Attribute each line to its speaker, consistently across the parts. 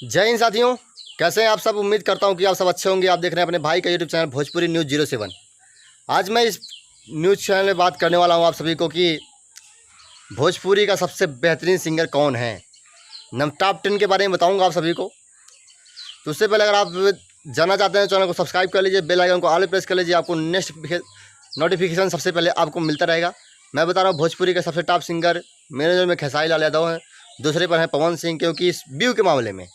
Speaker 1: जय हिंद साथियों, कैसे हैं आप सब। उम्मीद करता हूं कि आप सब अच्छे होंगे। आप देख रहे हैं अपने भाई का यूट्यूब चैनल भोजपुरी न्यूज़ 07। आज मैं इस न्यूज़ चैनल में बात करने वाला हूं आप सभी को कि भोजपुरी का सबसे बेहतरीन सिंगर कौन है। टॉप 10 के बारे में बताऊंगा आप सभी को। तो उससे पहले अगर आप जानना चाहते हैं चैनल को सब्सक्राइब कर लीजिए, बेल आइकन को ऑल प्रेस कर लीजिए, आपको नेक्स्ट नोटिफिकेशन सबसे पहले आपको मिलता रहेगा। मैं बता रहा हूँ भोजपुरी का सबसे टॉप सिंगर मेरे नज़र में खेसारी लाल यादव हैं। दूसरे पर हैं पवन सिंह, क्योंकि इस व्यू के मामले में,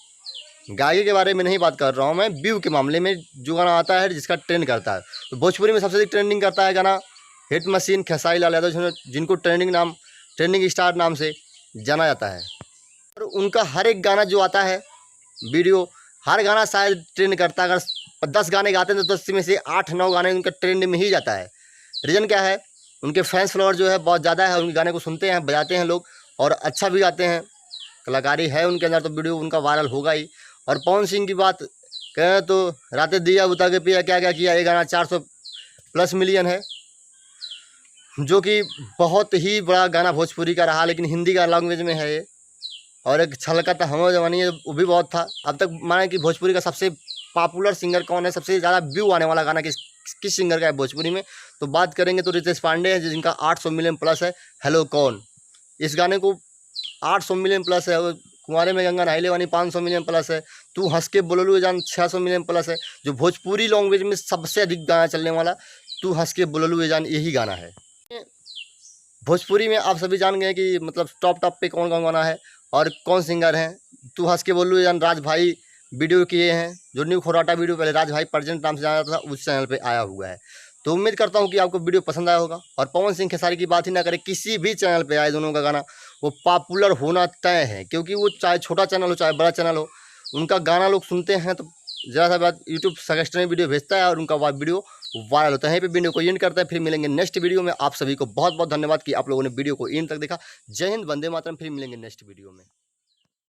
Speaker 1: गायकी के बारे में नहीं बात कर रहा हूँ मैं, व्यू के मामले में जो गाना आता है जिसका ट्रेंड करता है, तो भोजपुरी में सबसे अधिक ट्रेंडिंग करता है गाना हिट मशीन खेसारी लाल यादव, जिनको ट्रेंडिंग स्टार नाम से जाना जाता है। और उनका हर एक गाना जो आता है वीडियो, हर गाना शायद ट्रेंड करता है। अगर 10 गाने गाते हैं तो 10 में से 8-9 गाने उनका ट्रेंड में ही जाता है। रीज़न क्या है? उनके फैंस फॉलोअर जो है बहुत ज़्यादा है, उनके गाने को सुनते हैं, बजाते हैं लोग, और अच्छा भी गाते हैं, कलाकारी है उनके अंदर, तो वीडियो उनका वायरल होगा ही। और पवन सिंह की बात कहें तो रातें दिया बुता के पिया क्या क्या किया, ये गाना 400+ मिलियन है, जो कि बहुत ही बड़ा गाना भोजपुरी का रहा, लेकिन हिंदी का लैंग्वेज में है ये। और एक छलकत हम जवानी है, वो भी बहुत था। अब तक माने कि भोजपुरी का सबसे पॉपुलर सिंगर कौन है, सबसे ज़्यादा व्यू आने वाला गाना किस सिंगर का है भोजपुरी में, तो बात करेंगे तो रितेश पांडे है, जिनका 800 मिलियन प्लस है। हेलो कौन, इस गाने को 800 मिलियन प्लस है। कुंवारे में गंगा नहाइले वानी 500 मिलियन प्लस है। तू हंस के बोललू जान 600 मिलियन प्लस है। जो भोजपुरी लैंग्वेज में सबसे अधिक गाना चलने वाला तू हंस के बोललू जान यही गाना है। भोजपुरी में आप सभी जान गए कि मतलब टॉप पे कौन कौन गाना है और कौन सिंगर हैं। तू हंस के बोललू जान राज भाई वीडियो किए हैं, जो न्यू खोराटा वीडियो पहले राज भाई प्रेजेंट नाम से जाना जाता था, उस चैनल पे आया हुआ है। तो उम्मीद करता हूँ कि आपको वीडियो पसंद आया होगा। और पवन सिंह खेसारी की बात ही ना करें, किसी भी चैनल पे आए दोनों का गाना वो पॉपुलर होना तय है, क्योंकि वो चाहे छोटा चैनल हो चाहे बड़ा चैनल हो, उनका गाना लोग सुनते हैं। तो ज़रा सा बात यूट्यूब सजेस्ट में वीडियो भेजता है और उनका वीडियो वायरल होता है। यहीं पे वीडियो को एंड करता है, फिर मिलेंगे नेक्स्ट वीडियो में। आप सभी को बहुत बहुत धन्यवाद कि आप लोगों ने वीडियो को एंड तक देखा। जय हिंद, वंदे मातरम। फिर मिलेंगे नेक्स्ट वीडियो में।